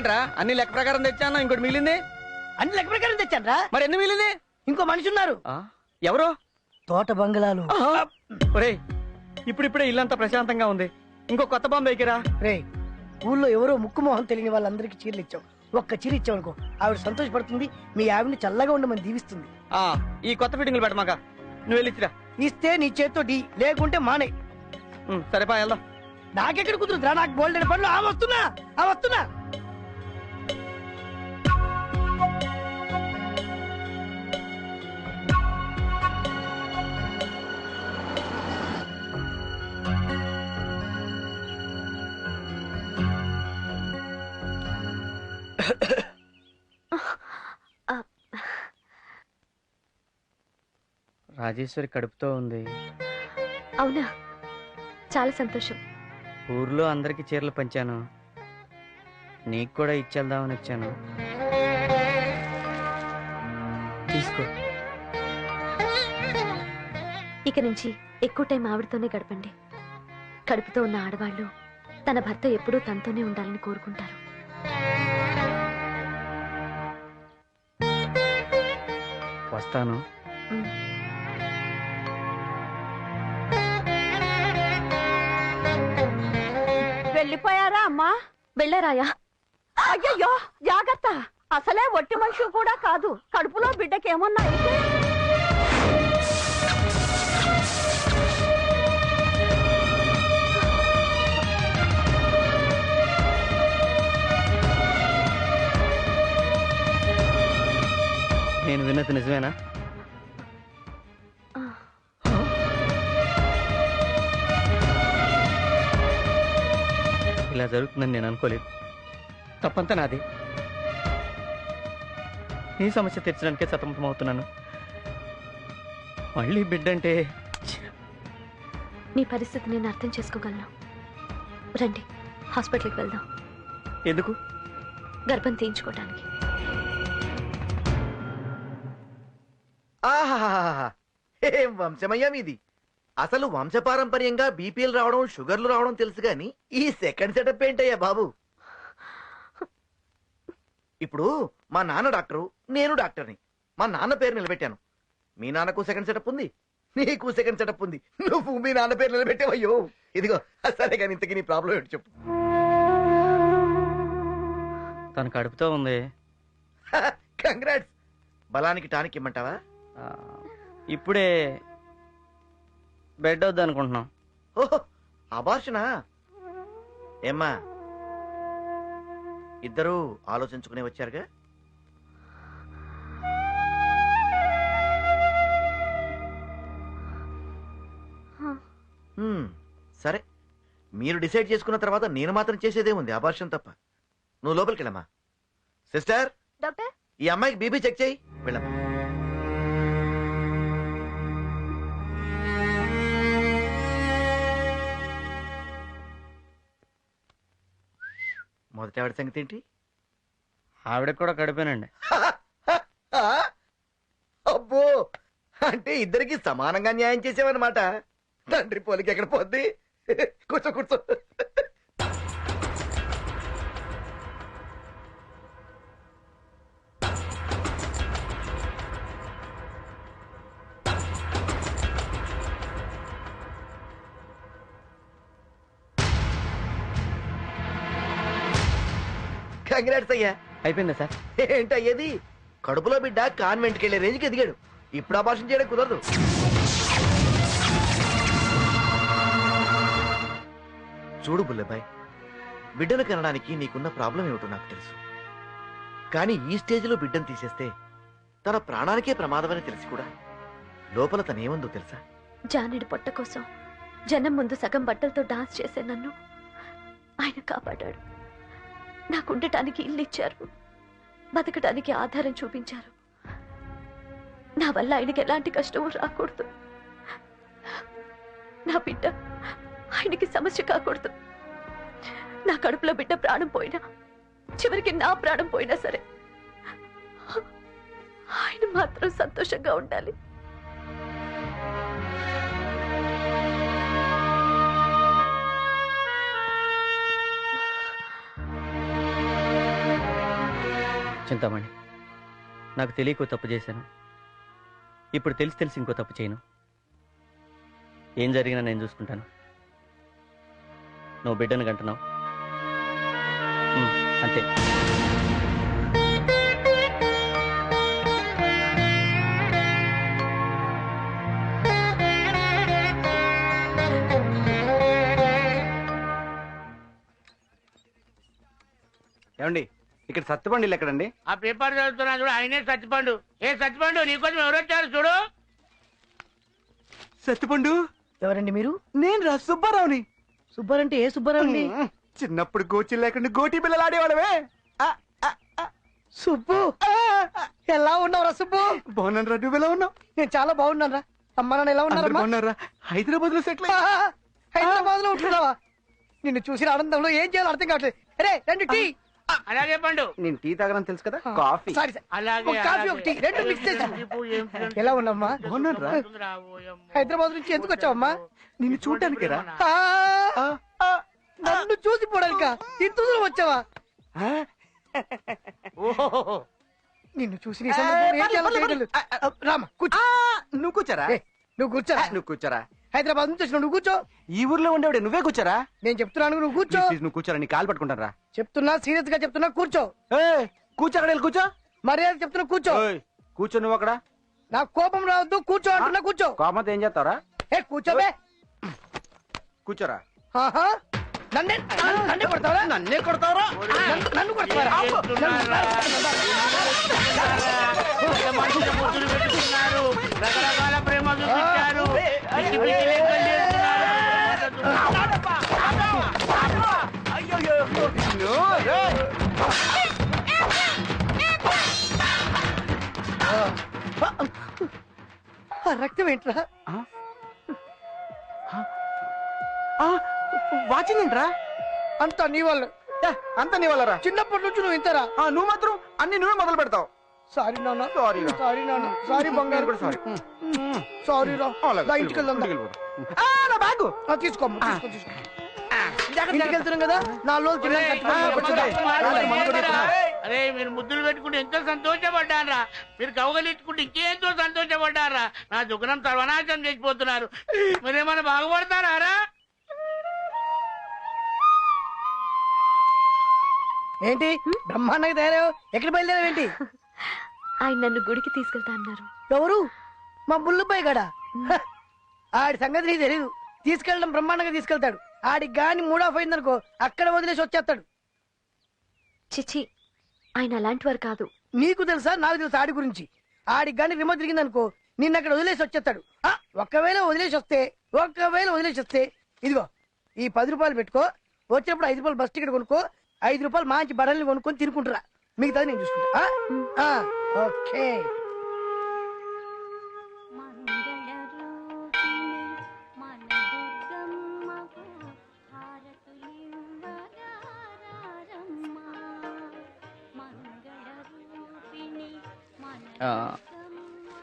ఏంట్రా అన్ని లెక్క ప్రకారం తెచ్చాను, ఇంకోటి మిగిలింది. అన్ని లెక్క ప్రకారం తెచ్చాను. మరి ఎన్ని మిగిలింది? ఇంకో మనిషి ఉన్నారు. ఎవరు? తోట బంగ్లాలు. ఒరేయ్, ఇప్పుడిప్పుడే ఇల్లంతా ప్రశాంతంగా ఉంది, ఇంకో కొత్త బాంబు వేకిరా. రే, ఊళ్ళో ఎవరో ముక్కు మొహం తెలియని వాళ్ళందరికీ చీరలు ఇచ్చావు. ఒక్క చీర ఇచ్చావు అనుకో, ఆవిడ సంతోషపడుతుంది, మీ ఆవిడని చల్లగా ఉండమని దీవిస్తుంది. ఈ కొత్త ఫిట్టింగ్లు పెట్టమాక, నువ్వు వెళ్ళిచ్చిరా. ఇస్తే నీ చేత్తో ఢీ, లేకుంటే మానే. సరేపా వెళ్దాం. నాకెక్కడ కుదురుతురా, నాకు బోల్డెడ్ పనులు. వస్తున్నా. రాజేశ్వరి కడుపుతో ఉంది. అవునా, చాలా సంతోషం. ఊర్లో అందరికి చీరలు పంచాను, నీకు కూడా ఇచ్చేద్దామని వచ్చాను. తీసుకో. ఇక నుంచి ఎక్కువ టైం ఆవిడతోనే గడపండి. కడుపుతో ఉన్న ఆడవాళ్ళు తన భర్త ఎప్పుడూ తనతోనే ఉండాలని కోరుకుంటారు. వస్తాను. వెళ్ళిపోయారా అమ్మా? వెళ్ళారాయా? అయ్యయ్యో, జాగ్రత్త. అసలే ఒట్టి మనిషి కూడా కాదు, కడుపులో బిడ్డకేమన్నా అయితే. నేను విన్నది నిజమేనా? ఇలా జరుగుతుందని నేను అనుకోలేదు. తప్పంతా నాది. నీ సమస్య తీర్చడానికే సతమతమవుతున్నాను. మళ్ళీ బిడ్డంటే. నీ పరిస్థితి నేను అర్థం చేసుకోగలను. రండి, హాస్పిటల్కి వెళ్దాం. ఎందుకు? గర్భం తీయించుకోవడానికి. ఆహాహాహా, ఏం వంశమయ్యా మీది! అసలు వంశపారంపర్యంగా బీపీఎల్ రావడం, షుగర్లు రావడం తెలుసు గాని ఈ సెకండ్ సెటప్ ఏంటయ్యా బాబు? ఇప్పుడు మా నాన్న డాక్టరు, నేను డాక్టర్ని. మా నాన్న పేరు నిలబెట్టాను. మీ నాన్నకు సెకండ్ సెటప్ ఉంది, నీకు సెకండ్ సెటప్ ఉంది. నువ్వు మీ నాన్న పేరు నిలబెట్టావయ్యో. ఇదిగో సరే కానీ ఇంతకీ నీ ప్రాబ్లం ఏంటి చెప్పు. తన కడుపుతో ఉంది. కంగ్రాట్స్. బలానికి టానిక్ ఇమ్మంటావా? ఇప్పుడే బెడ్ వద్దు అనుకుంటున్నాం. ఓహో, అబార్షనా? ఏమ్మా, ఇద్దరూ ఆలోచించుకునే వచ్చారుగా? సరే, మీరు డిసైడ్ చేసుకున్న తర్వాత నేను మాత్రం చేసేదే ఉంది, అబార్షన్ తప్ప. నువ్వు లోపలికి వెళ్ళమ్మా. సిస్టర్, డాక్టర్, ఈ అమ్మాయికి బీపీ చెక్ చేయి. వెళ్ళమ్మా. మొదటి ఆవిడ సంగతి ఏంటి? ఆవిడకి కూడా కడిపోయానండి. అబ్బో, అంటే ఇద్దరికి సమానంగా న్యాయం చేసావన్నమాట. తండ్రి పోలికి ఎక్కడ పోద్ది? కూర్చో. కంగ్రాట్స్ అయ్యా. అయిపోయిందా సార్? ఏంటయ్యేది? కడుపులో బిడ్డ కాన్వెంట్కి వెళ్లే రేంజ్కి ఎదిగాడు. ఇప్పుడు అబార్షన్ చేయడం కుదరదు. చూడు బుల్లబాయ్, బిడ్డను కనడానికి నీకున్న ప్రాబ్లం ఏమిటో నాకు తెలుసు. కానీ ఈ స్టేజ్లో బిడ్డను తీసేస్తే తన ప్రాణానికే ప్రమాదమని తెలిసి కూడా లోపల తనేముందో తెలుసా? జానెడు పొట్ట కోసం జనం ముందు సగం బట్టలతో డాన్స్ చేసే నన్ను ఆయన కాపాడాడు. నాకుండటానికి ఇల్లు ఇచ్చారు, బతకడానికి ఆధారం చూపించారు. నా వల్ల ఆయనకి ఎలాంటి కష్టమూ రాకూడదు. నా బిడ్డ ఆయనకి సమస్య కాకూడదు. నా కడుపులో బిడ్డ ప్రాణం పోయినా, చివరికి నా ప్రాణం పోయినా సరే ఆయన మాత్రం సంతోషంగా ఉండాలి. చింతామణి, నాకు తెలియకో తప్పు చేశాను. ఇప్పుడు తెలిసి ఇంకో తప్పు చేయను. ఏం జరిగినా నేను చూసుకుంటాను. నువ్వు బిడ్డను కంటున్నావు అంతే. ఏమండి, ఇక్కడ సత్తుబండిలు ఎక్కడండి? ఆ పేపర్ చదువుతున్నా చూడు, ఆయనే సత్తిపండు. నీకోసం ఎవరు వచ్చారు చూడు. సత్తుపండు? ఎవరండి మీరు? నేను రా సుబ్బారావుని. సుబ్బారంటే ఏ సుబ్బారావు అండి? చిన్నప్పుడు గోచి లేకుండా గోటి పిల్లలు ఆడేవాడవే. సుబ్బు, ఎలా ఉన్నావురా సుబ్బు? బాగున్నాను రా, నువ్వు ఎలా ఉన్నావు? నేను చాలా బాగున్నాను రా. అమ్మ నాన్న ఎలా ఉన్నారమ్మా? బాగున్నారా? హైదరాబాద్ లో సెటిల్. హైదరాబాద్ లో ఉంటున్నావా? నిన్ను చూసిన ఆనందంలో ఏం చేయాలో అర్థం కావట్లేదు. అరే రెండు టీ. అలాగే పండు. నేను టీ తాగడం తెలుసు కదా, కాఫీ. సారీ సార్, అలాగే ఒక కాఫీ ఒక టీ రెండు మిక్స్ చేసి. ఎలా ఉన్నామ్మా? బాగున్నాను రా. హైదరాబాద్ నుంచి ఎందుకు వచ్చావమ్మా? నిన్ను చూడటానికి రా. నన్ను చూసి పోవడానిక? ఇంత దూరం వచ్చావా? నిన్ను చూసి నీ సందర్భంలో ఏం చేయాలో తెలియదు. రామా కూర్చో. నువ్వు కూర్చోరా. నువ్వు కూర్చోరా. నువ్వు కూర్చోరా. హైదరాబాద్ నుంచి వచ్చిన నువ్వు కూర్చో. ఈ ఊర్లో ఉండేవాడే నువ్వే కూర్చోరా. నేను చెప్తున్నాను నువ్వు కూర్చో. ప్లీజ్ నువ్వు కూర్చోరా, నీ కాలు పట్టుకుంటాను రా. చెప్తున్నా, సీరియస్ గా చెప్తున్నా, కూర్చో. కూర్చో, అక్కడ వెళ్ళి కూర్చో. మర్యాద చెప్తున్నా, కూర్చో. కూర్చో నువ్వు అక్కడ. నాకు కోపం రావద్దు, కూర్చో అంటున్నా, కూర్చో. కోపంతో ఏం చేస్తావరా? కూర్చోబే. కూర్చోరా. నన్నే కొడతావరా? నన్నే కొడతావరా? నన్ను కొడతావరా? రకరకాల ప్రేమ చూపించారు. రక్తం ఏంట్రా? వాచిందేంట్రా? అంతా నీ వల్ల. అంత నీ వల్లరా? చిన్నప్పటి నుంచి నువ్వు ఇంతరా? నువ్వు మాత్రం అన్ని నువ్వే మొదలు పెడతావు. సారీ నాన్న. సారీ రా. సారీ నాన్న. సారీ బంగారు. కూడా సారీ. సారీ రా. ఇంటికి వెళ్దాం. నా బ్యాగు తీసుకో. ఇంటికి వెళ్తున్నాం కదా, 4 రోజులు అరే మీరు ముద్దులు పెట్టుకుంటే ఎంతో సంతోషపడ్డారా. మీరు కవగలిట్టుకుంటే ఇంకేంతో సంతోషపడ్డారా. నా దుఃఖం సర్వనాశనం చేసిపోతున్నారు. మీరేమైనా బాగుపడతారా? ఏంటి బ్రహ్మాండంగా తయారో? ఎక్కడ బయలుదేరావేంటి? ఆయన నన్ను గుడికి తీసుకెళ్తా అన్నారు. ఎవరు? మా బుల్లుబాయ్ గడా. ఆడి సంగతి నీకు తెలీదు. తీసుకెళ్ళడం బ్రహ్మాండంగా తీసుకెళ్తాడు. ఆడికి గాని మూడ్ ఆఫ్ అయిందనుకో అక్కడ వదిలేసి వచ్చేస్తాడు. చిచి, ఆయన అలాంటి వారు కాదు. నీకు తెలుసా నాకు తెలుసా ఆడి గురించి? ఆడికి గాని రిమోట్ తిరిగిందనుకో నిన్న అక్కడ వదిలేసి వచ్చేస్తాడు. ఒకవేళ వదిలేసి వస్తే ఇదిగో ఈ 10 రూపాయలు పెట్టుకో. వచ్చేప్పుడు 5 రూపాయలు బస్ టికెట్ కొనుక్కో. 5 రూపాయలు మంచి బడల్ని కొనుక్కొని తిరుకుంటారా. మిగతాది నేను చూసుకుంటా. ఓకే.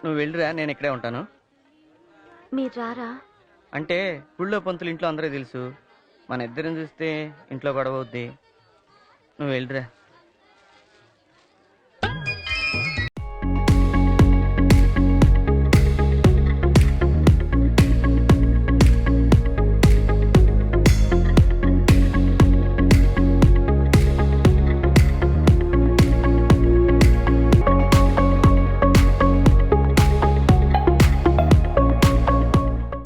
నువ్వు వెళ్ళిరా, నేను ఇక్కడే ఉంటాను. మీరు రారా? అంటే ఊళ్ళో పంతులు ఇంట్లో అందరూ తెలుసు. మన ఇద్దరం చూస్తే ఇంట్లో గొడవ అవుద్ది. నువ్వు వెళ్ళిరా.